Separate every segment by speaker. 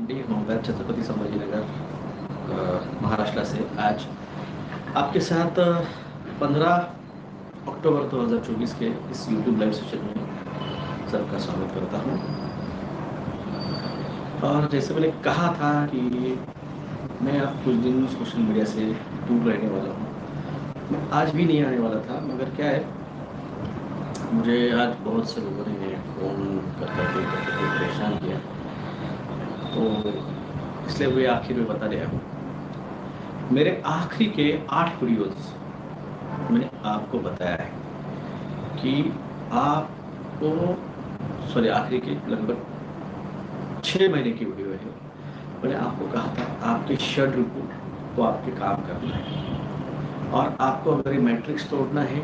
Speaker 1: D home guard Chhatrapati Sambhajinagar Maharashtra से आज आपके साथ 15 अक्टूबर 2024 के इस यूट्यूब लाइव सेशन में सबका स्वागत करता हूं। और जैसे मैंने कहा था कि मैं अब कुछ दिन सोशल मीडिया से दूर रहने वाला हूं। मैं आज भी नहीं आने वाला था, मगर क्या है, मुझे आज बहुत से लोगों ने फ़ोन कर करके परेशान किया, तो इसलिए वो आखिर में बता रहा हूँ। मेरे आखिरी के 8 वीडियोज़ मैंने आपको बताया है कि आपको आखिरी के लगभग 6 महीने की वीडियो है। मैंने आपको कहा था आपके षड् को आपके काम करना है, और आपको अगर ये मैट्रिक्स तोड़ना है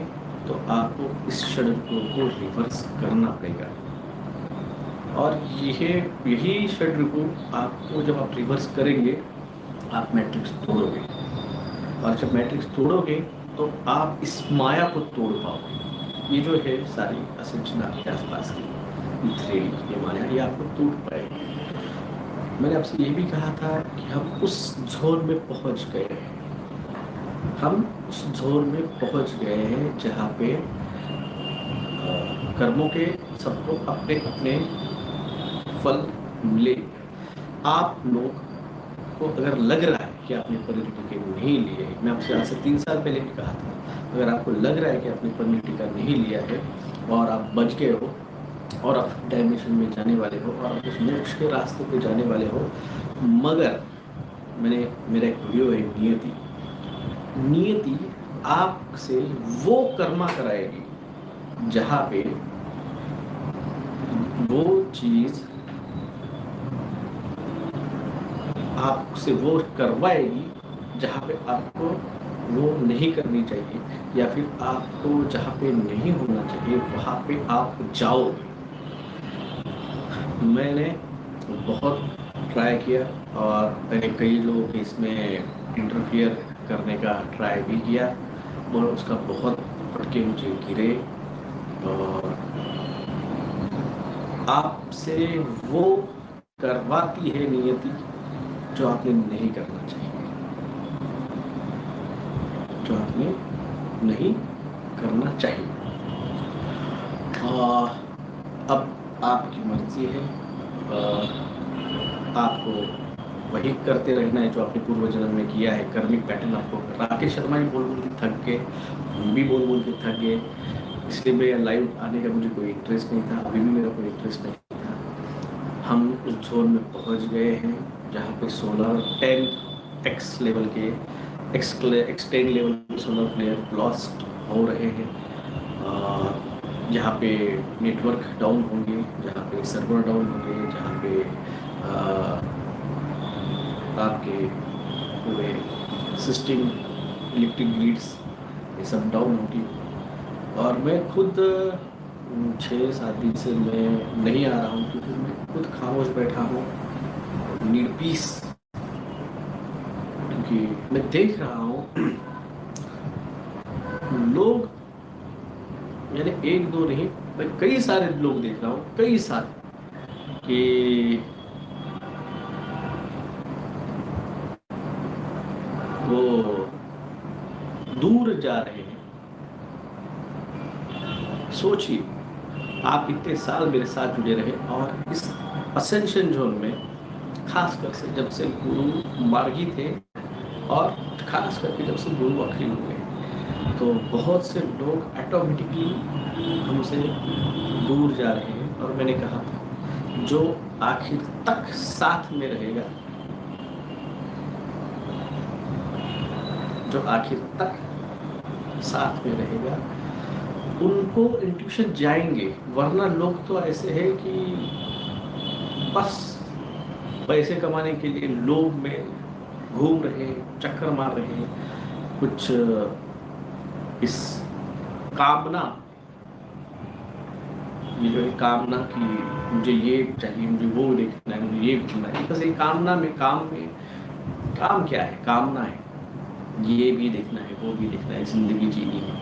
Speaker 1: तो आपको इस षड् को रिवर्स करना पड़ेगा। और यही षड् आपको जब आप रिवर्स करेंगे आप मैट्रिक्स तोड़ोगे, और जब मैट्रिक्स तोड़ोगे तो आप इस माया को तोड़ पाओगे। ये जो है सारी असेंशन आपके आसपास की थ्रेडी, ये माया, ये आपको टूट पाएगी। मैंने आपसे ये भी कहा था कि हम उस जोन में पहुंच गए हैं, हम उस जोन में पहुंच गए हैं जहाँ पे कर्मों के सबको अपने अपने फल मिले। आप लोग को अगर लग रहा है कि आपने पनीर टिक्का नहीं लिए, मैं आपसे आज से 3 साल पहले भी कहा था, अगर आपको लग रहा है कि आपने पनीर टिक्का नहीं लिया है और आप बच गए हो और आप डायमेंशन में जाने वाले हो और आप उस मोक्ष के रास्ते पे जाने वाले हो, मगर मेरा एक वीडियो है नियति आपसे वो कर्मा कराएगी जहाँ पे वो चीज़ आपसे वो करवाएगी जहाँ पे आपको वो नहीं करनी चाहिए, या फिर आपको जहाँ पे नहीं होना चाहिए वहाँ पे आप जाओगे। मैंने बहुत ट्राई किया और मैंने कई लोगों के इसमें इंटरफियर करने का ट्राई भी किया, और उसका बहुत फटके मुझे गिरे। और आपसे वो करवाती है नियति जो आपने नहीं करना चाहिए, जो आपने नहीं करना चाहिए। अब आपकी मर्जी है, आपको वही करते रहना है जो आपने पूर्व जन्म में किया है। कर्मिक पैटर्न आपको, राकेश शर्मा भी बोल के थक गए, हम भी बोल के थक गए, इसलिए मेरा लाइव आने का मुझे कोई इंटरेस्ट नहीं था, अभी भी मेरा कोई इंटरेस्ट नहीं था। हम उस जोन में पहुंच गए हैं जहाँ पे 10x लेवल के extend level solar player lost हो रहे हैं, जहाँ पे नेटवर्क डाउन होंगे, जहाँ पे सर्वर डाउन होंगे, जहाँ पे आपके पूरे सिस्टम, इलेक्ट्रिक ग्रिड्स, ये सब डाउन होगी। और मैं खुद 6-7 दिन से मैं नहीं आ रहा हूँ क्योंकि मैं खुद खामोश बैठा हूँ, निर्पीस, क्योंकि मैं देख रहा हूँ लोग, यानी 1-2 नहीं, मैं कई सारे लोग देख रहा हूँ, कई सारे, कि वो दूर जा रहे हैं। सोचिए, आप इतने साल मेरे साथ जुड़े रहे और इस असेंशन जोन में, खासकर से जब से गुरु मार्गी थे और खास करके जब से गुरु आखिरी हुए, तो बहुत से लोग ऑटोमेटिकली हमसे दूर जा रहे हैं। और मैंने कहा था जो आखिर तक साथ में रहेगा, जो आखिर तक साथ में रहेगा, उनको इंट्यूशन जाएंगे। वरना लोग तो ऐसे हैं कि बस पैसे कमाने के लिए लोभ में घूम रहे, चक्कर मार रहे हैं, कुछ इस कामना, ये जो है कामना कि मुझे ये चाहिए, मुझे वो देखना है, मुझे ये देखना है, बस ये कामना में, काम क्या है, कामना है, ये भी देखना है, वो भी देखना है, जिंदगी जीनी है।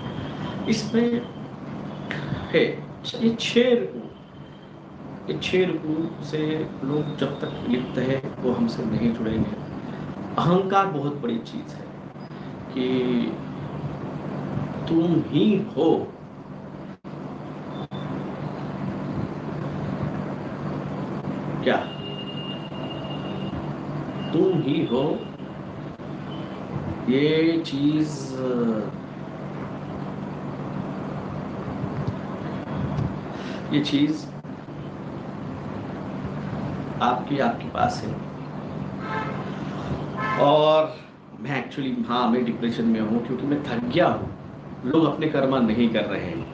Speaker 1: इसमें है ये 6 ये 6 रुकू से लोग जब तक लिप्त है वो हमसे नहीं जुड़ेंगे। अहंकार बहुत बड़ी चीज है कि तुम ही हो। क्या तुम ही हो? ये चीज ये चीज आपके पास है। और मैं एक्चुअली, हाँ, मैं डिप्रेशन में हूँ क्योंकि मैं थक गया हूँ। लोग अपने कर्मा नहीं कर रहे हैं।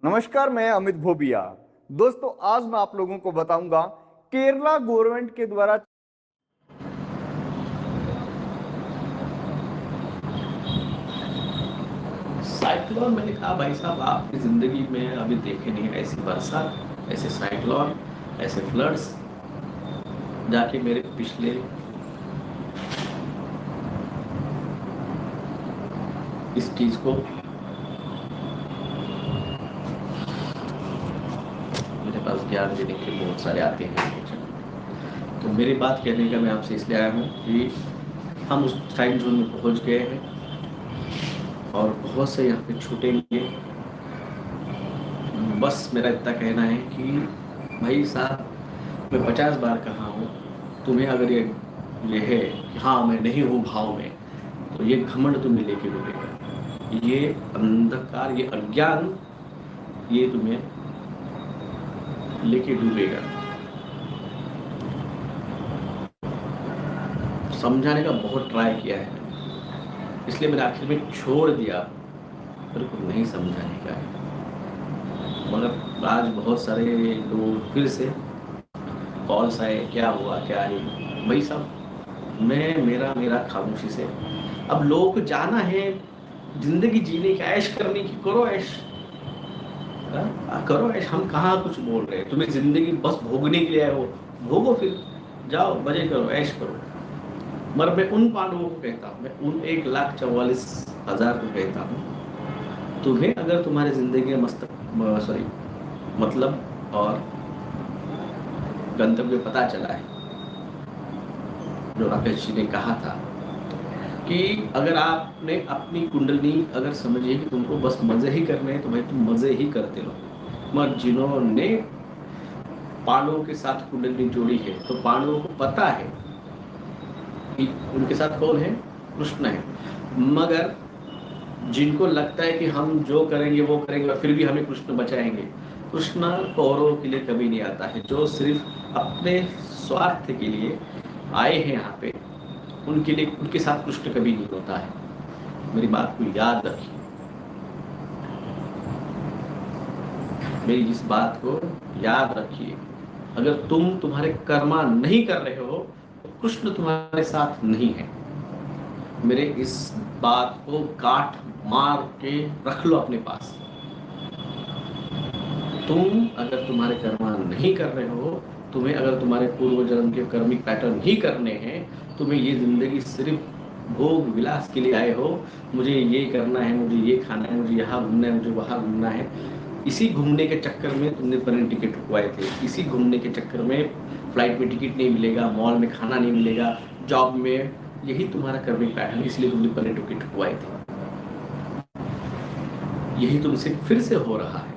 Speaker 2: नमस्कार, मैं अमित भोबिया। दोस्तों, आज मैं आप लोगों को बताऊंगा केरला गवर्नमेंट के द्वारा
Speaker 1: साइक्लोन, मैंने कहा भाई साहब आपकी जिंदगी में अभी देखे नहीं ऐसी बरसात, ऐसे साइक्लोन, ऐसे फ्लड्स। जाके मेरे पिछले इस चीज को मेरे पास ज्ञान देने के लिए बहुत सारे आते हैं। तो मेरी बात कहने का मैं आपसे इसलिए आया हूँ कि हम उस टाइम जोन में पहुँच गए हैं और बहुत से यहाँ पे छूटेंगे। बस मेरा इतना कहना है कि भाई साहब मैं 50 बार कहा हूँ, तुम्हें अगर ये है कि हाँ मैं नहीं हूँ भाव में, तो ये घमंड तुम्हें लेके डूबेगा। ये अंधकार, ये अज्ञान, ये तुम्हें लेके डूबेगा। समझाने का बहुत ट्राई किया है, इसलिए मैंने आखिर में छोड़ दिया। मेरे को नहीं समझाने का है। मगर आज बहुत सारे लोग फिर से कॉल्स आए, क्या हुआ क्या नहीं। भाई साहब मैं मेरा मेरा खामोशी से, अब लोगों को जाना है जिंदगी जीने की, ऐश करने की, करो ऐश। करो ऐश। हम कहाँ कुछ बोल रहे हैं? तुम्हें जिंदगी बस भोगने के लिए आए हो, भोगो, फिर जाओ मजे करो, ऐश करो। मगर मैं उन पांडवों को कहता हूँ, मैं उन 1,44,000 को कहता हूँ, तुम्हें अगर तुम्हारी जिंदगी में मतलब और गंतव्य पता चला है, जो राकेश जी ने कहा था कि अगर आपने अपनी कुंडली अगर समझिए कि तुमको बस मजे ही करने हैं, तो भाई तुम मजे ही करते रहो। मगर जिन्होंने पांडवों के साथ कुंडली जोड़ी है, तो पांडवों को पता है कि उनके साथ कौन है, कृष्ण है। मगर जिनको लगता है कि हम जो करेंगे वो करेंगे और फिर भी हमें कृष्ण बचाएंगे, कृष्ण कौरवों के लिए कभी नहीं आता है। जो सिर्फ अपने स्वार्थ के लिए आए हैं यहाँ पे, उनके लिए, उनके साथ कृष्ण कभी नहीं होता है। मेरी बात को याद रखिए, मेरी इस बात को याद रखिए। अगर तुम तुम्हारे कर्मा नहीं कर रहे हो, तो कृष्ण तुम्हारे साथ नहीं है। मेरे इस बात को गांठ मार के रख लो अपने पास। तुम अगर तुम्हारे कर्मा नहीं कर रहे हो, तुम्हें अगर तुम्हारे पूर्व जन्म के कर्मिक पैटर्न ही करने हैं, तुम्हें ये जिंदगी सिर्फ भोग विलास के लिए आए हो, मुझे ये करना है, मुझे ये खाना है, मुझे यहाँ घूमना है, मुझे वहाँ घूमना है, इसी घूमने के चक्कर में तुमने प्लेन टिकट रुकवाए थे। इसी घूमने के चक्कर में फ्लाइट में टिकट नहीं मिलेगा, मॉल में खाना नहीं मिलेगा, जॉब में, यही तुम्हारा कर्मिक पैटर्न, इसलिए तुमने प्लेन टिकट रुकवाए थे। यही तुमसे फिर से हो रहा है,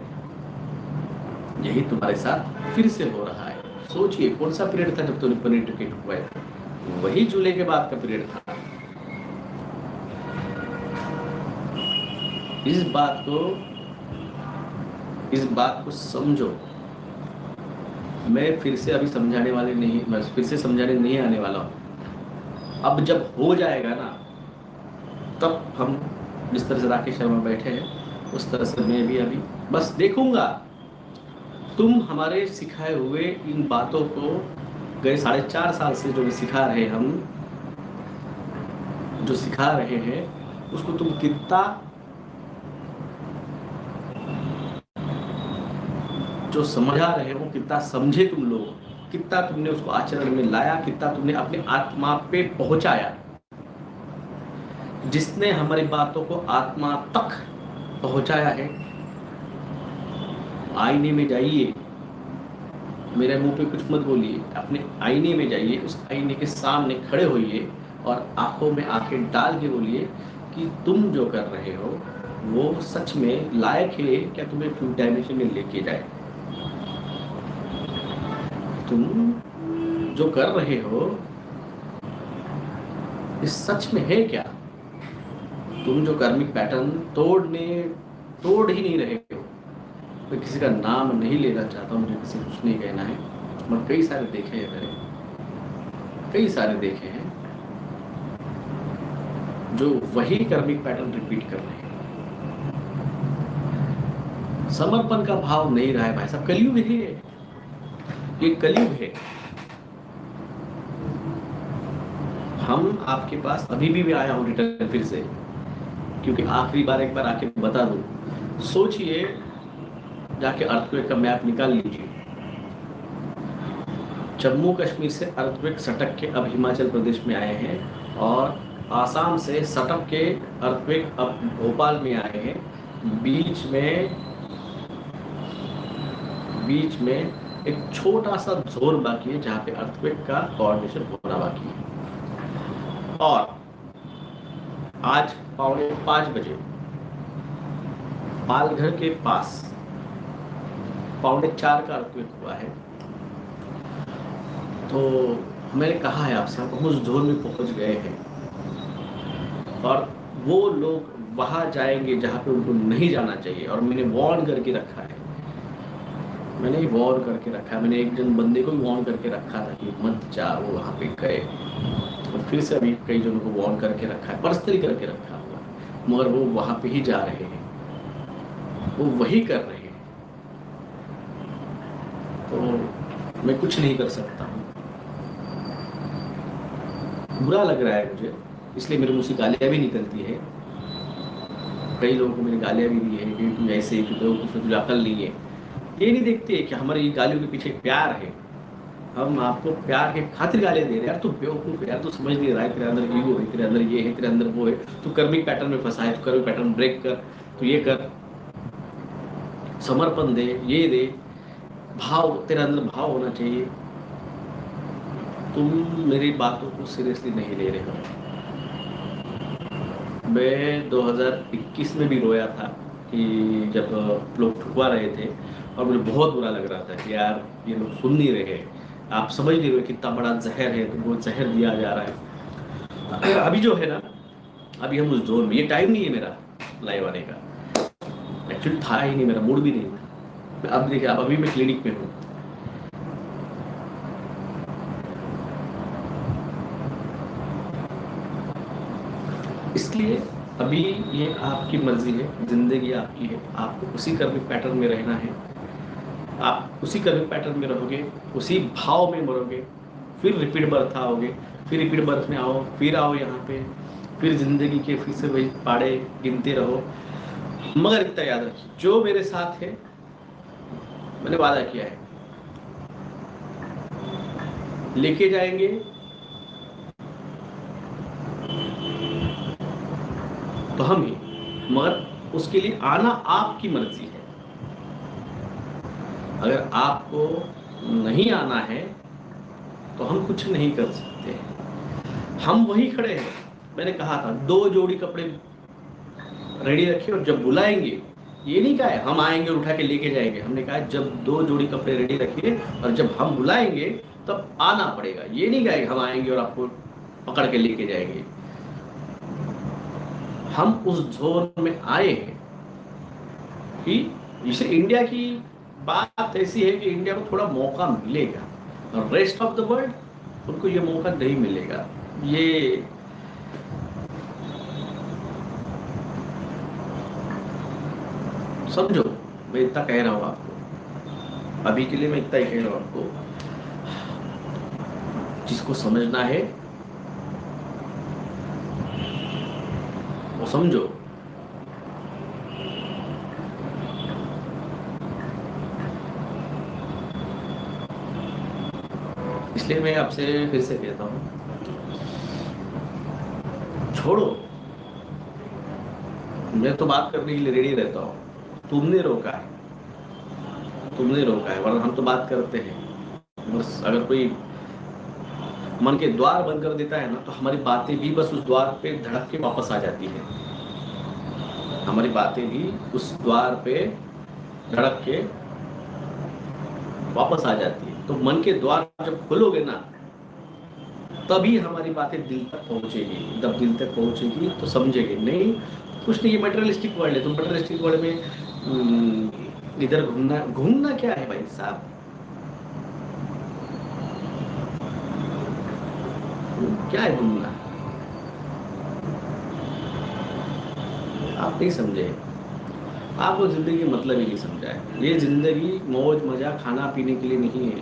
Speaker 1: यही तुम्हारे साथ फिर से हो रहा है। सोचिए कौन सा पीरियड था जब तुमने प्लेन टिकट रुकवाए थे? वही जुलाई के बाद का पीरियड था। इस बात को समझो। मैं फिर से अभी समझाने वाले नहीं, मैं फिर से समझाने नहीं आने वाला हूँ। अब जब हो जाएगा ना, तब हम, जिस तरह से राकेश शर्मा बैठे हैं उस तरह से मैं भी अभी बस देखूंगा। तुम हमारे सिखाए हुए इन बातों को गए 4.5 साल से जो सिखा रहे हम, जो सिखा रहे हैं, उसको तुम कितना, जो समझा रहे हो कितना समझे तुम लोग, कितना तुमने उसको आचरण में लाया, कितना तुमने अपने आत्मा पे पहुंचाया। जिसने हमारी बातों को आत्मा तक पहुंचाया है, आईने में जाइए, मेरे मुंह पे कुछ मत बोलिए, अपने आईने में जाइए, उस आईने के सामने खड़े होइए और आंखों में आंखें डाल के बोलिए कि तुम जो कर रहे हो वो सच में लायक है क्या तुम्हें फ्यूल डायमेंशन में लेके जाए। तुम जो कर रहे हो ये सच में है क्या। तुम जो कार्मिक पैटर्न तोड़ ही नहीं रहे हो। मैं किसी का नाम नहीं लेना चाहता, मुझे किसी को कुछ नहीं कहना है, मगर कई सारे देखे हैं मैंने, कई सारे देखे हैं जो वही कार्मिक पैटर्न रिपीट कर रहे हैं। समर्पण का भाव नहीं रहा है भाई साहब, कलयुग है ये, कलयुग है। हम आपके पास अभी भी आया हूं रिटर्न फिर से, क्योंकि आखिरी बार एक बार आके बता दूं। सोचिए, जाके अर्थक्वेक का मैप निकाल लीजिए। जम्मू कश्मीर से अर्थक्वेक सटक के अब हिमाचल प्रदेश में आए हैं, और आसाम से सटक के अर्थक्वेक अब भोपाल में आए हैं। बीच में एक छोटा सा जोन बाकी है जहां पे अर्थक्वेक का कोऑर्डिनेशन होना बाकी है। और आज 4:45 बजे पालघर के पास 4:45 का अर्थक्वेक हुआ है। तो मैंने कहा है आपसे, हम उस जोन में पहुंच गए हैं, और वो लोग वहां जाएंगे जहां पे उनको नहीं जाना चाहिए। और मैंने वार्न करके रखा है, मैंने एक जन बंदे को भी वार्न करके रखा था कि मत जा, वो वहां पे गए। और फिर से अभी कई जनों को वार्न करके रखा है, पर्सनली करके रखा हुआ, मगर वो वहां पे ही जा रहे हैं, वो वही कर रहे हैं। तो मैं कुछ नहीं कर सकता हूँ। बुरा लग रहा है मुझे, इसलिए मेरे मुंह से गालियाँ भी निकलती है। कई लोगों को मैंने गालियाँ भी दी है कि तुम ऐसे, कि तुझे अकल नहीं है। ये नहीं देखते कि हमारी गालियों के पीछे प्यार है। हम आपको प्यार के खातिर गालियाँ दे रहे हैं। यार तू बेवकूफ़ है, यार तू समझ नहीं रहा है, तेरे अंदर ईगो है, तेरे अंदर ये है, तेरे अंदर वो है, तू कर्मिक पैटर्न में फंसा है, तू कर्मिक पैटर्न ब्रेक कर, तू ये कर, समर्पण दे, ये दे, भाव, तेरे अंदर भाव होना चाहिए। तुम मेरी बातों को सीरियसली नहीं ले रहे हो। मैं 2021 में भी रोया था कि जब लोग ठुकवा रहे थे, और मुझे बहुत बुरा लग रहा था कि यार ये लोग सुन नहीं रहे, आप समझ नहीं रहे कितना बड़ा जहर है, तो वो जहर दिया जा रहा है। अभी जो है ना, अभी हम उस जोन में, ये टाइम नहीं है मेरा लाइव आने का, एक्चुअली था ही नहीं, मेरा मूड भी नहीं था। अब देखिए, अब अभी मैं क्लिनिक में हूँ। इसलिए अभी ये आपकी मर्जी है, जिंदगी आपकी है, आपको उसी कर्मिक पैटर्न में रहना है। आप उसी कर्मिक पैटर्न में रहोगे, उसी भाव में मरोगे, फिर रिपीट बर्थ आओगे, फिर रिपीट बर्थ में आओ, फिर आओ यहाँ पे, फिर जिंदगी के फिर से वही पाड़े गिनते रहो। मगर इतना याद रखिए, जो मेरे साथ है, मैंने वादा किया है, लेके जाएंगे, तो हम ही, मगर उसके लिए आना आपकी मर्जी है। अगर आपको नहीं आना है तो हम कुछ नहीं कर सकते। हम वही खड़े हैं। मैंने कहा था 2 जोड़ी कपड़े रेडी रखिए, और जब बुलाएंगे, ये नहीं कहा है हम आएंगे और उठा के लेके जाएंगे, हमने कहा जब 2 जोड़ी कपड़े रेडी रखिए, और जब हम बुलाएंगे तब आना पड़ेगा। ये नहीं कहा है हम आएंगे और आपको पकड़ के लेके जाएंगे। हम उस जोन में आए हैं कि जैसे इंडिया की बात ऐसी है कि इंडिया को थोड़ा मौका मिलेगा, और रेस्ट ऑफ द वर्ल्ड उनको ये मौका नहीं मिलेगा। ये समझो, मैं इतना कह रहा हूँ आपको, अभी के लिए मैं इतना ही कह रहा हूँ आपको। जिसको समझना है वो समझो। इसलिए मैं आपसे फिर से कहता हूँ, छोड़ो। मैं तो बात करने के लिए रेडी रहता हूँ, तुमने रोका है। तुमने रोका है, वरना हम तो बात करते हैं। बस अगर कोई मन के द्वार बंद कर देता है ना, तो हमारी बातें भी बस उस द्वार पे धड़क के वापस आ जाती है। हमारी बातें भी उस द्वार पे धड़क के वापस आ जाती है। तो मन के द्वार जब खोलोगे ना, तभी हमारी बातें दिल तक पहुंचेगी। जब दिल तक पहुंचेगी तो समझेंगे। नहीं कुछ नहीं, ये मटेरियलिस्टिक वर्ल्ड है। तो मटेरियलिस्टिक वर्ल्ड में इधर घूमना, घूमना क्या है भाई साहब? क्या है घूमना? आप नहीं समझे। आपको जिंदगी का मतलब ही नहीं समझा है। ये जिंदगी मौज मजा खाना पीने के लिए नहीं है।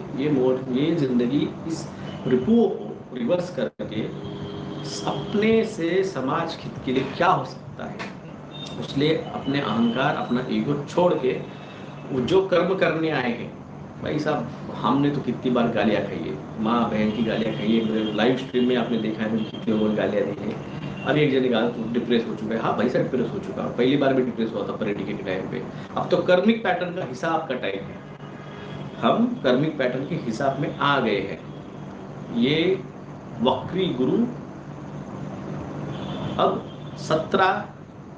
Speaker 1: ये जिंदगी इस रिपुओं को रिवर्स करके अपने से समाज हित के लिए क्या हो सकता है, उसलिए अपने अहंकार, अपना ईगो छोड़ के वो जो कर्म करने आए हैं। भाई साहब, हमने तो कितनी बार गालियाँ खाई है, माँ बहन की गालियाँ खाई है। मेरे लाइव स्ट्रीम में आपने देखा है मैंने कितनी लोगों को गालियाँ दी हैं। अभी एक जने कहा तो डिप्रेस हो चुका है। हाँ भाई साहब, डिप्रेस हो चुका हूँ। पहली बार भी डिप्रेस हुआ था परेटिके के टाइम पे। अब तो कर्मिक पैटर्न का हिसाब का टाइम है। हम कर्मिक पैटर्न के हिसाब में आ गए हैं। ये वक्री गुरु अब 17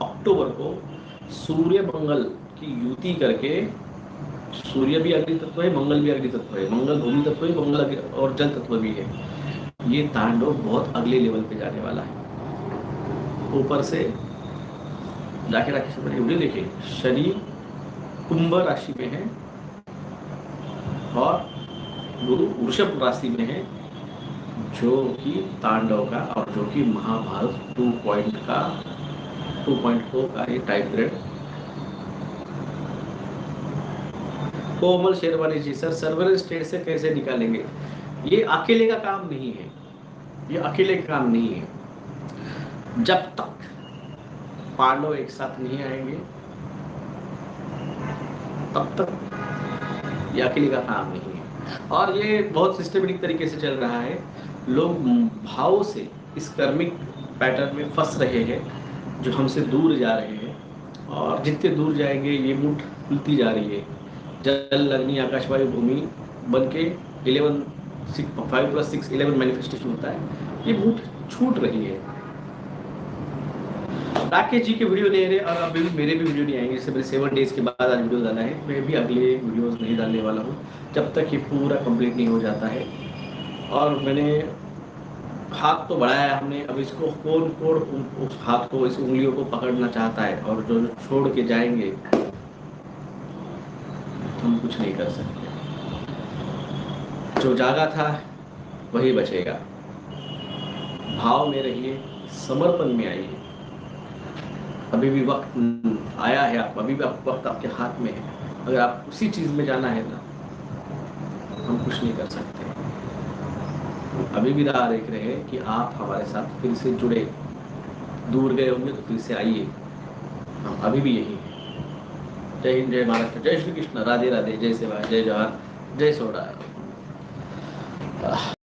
Speaker 1: अक्टूबर को सूर्य मंगल की युति करके, सूर्य भी अग्नि तत्व है, मंगल भी अग्नि तत्व है, मंगल भूमि तत्व है, मंगल और जल तत्व भी है। ये तांडव बहुत अगले लेवल पे जाने वाला है। ऊपर से जाके राखी से वीडियो देखिए, शनि कुंभ राशि में है और गुरु वृषभ राशि में है, जो कि तांडव का और जो कि महाभारत 2.0 का ये टाइम पीरियड। कोमल शेरवानी जी, सर सर्वर स्टेट से कैसे निकालेंगे? ये अकेले का काम नहीं है। ये अकेले का काम नहीं है। जब तक पांडव एक साथ नहीं आएंगे तब तक ये अकेले का काम नहीं है। और ये बहुत सिस्टमेटिक तरीके से चल रहा है। लोग भाव से इस कर्मिक पैटर्न में फंस रहे हैं, जो हमसे दूर जा रहे हैं। और जितने दूर जाएंगे ये मुठ खुलती जा रही है। जल अग्नि आकाश वायु भूमि बन के 5+6 11 मैनिफेस्टेशन होता है। ये मुठ छूट रही है। राकेश जी के वीडियो नहीं रहे और अभी भी मेरे भी वीडियो नहीं आएंगे। जैसे मैंने 7 डेज के बाद आज वीडियो डाला है, मैं भी अगले वीडियोस नहीं डालने वाला हूँ जब तक ये पूरा कंप्लीट नहीं हो जाता है। और मैंने हाथ तो बढ़ाया है हमने, अब इसको कौन उस हाथ को, इस उंगलियों को पकड़ना चाहता है, और जो छोड़ के जाएंगे हम कुछ नहीं कर सकते। जो जागा था वही बचेगा। भाव में रहिए, समर्पण में आइए। अभी भी वक्त आया है, आप अभी भी वक्त आपके हाथ में है। अगर आप उसी चीज में जाना है ना, हम कुछ नहीं कर सकते। अभी भी राह देख रहे हैं कि आप हमारे साथ फिर से जुड़े। दूर गए होंगे तो फिर से आइए। हम अभी भी यही हैं। जय हिंद, जय महाराष्ट्र, जय श्री कृष्ण, राधे राधे, जय सेवा, जय जवाहर, जय सोहराय।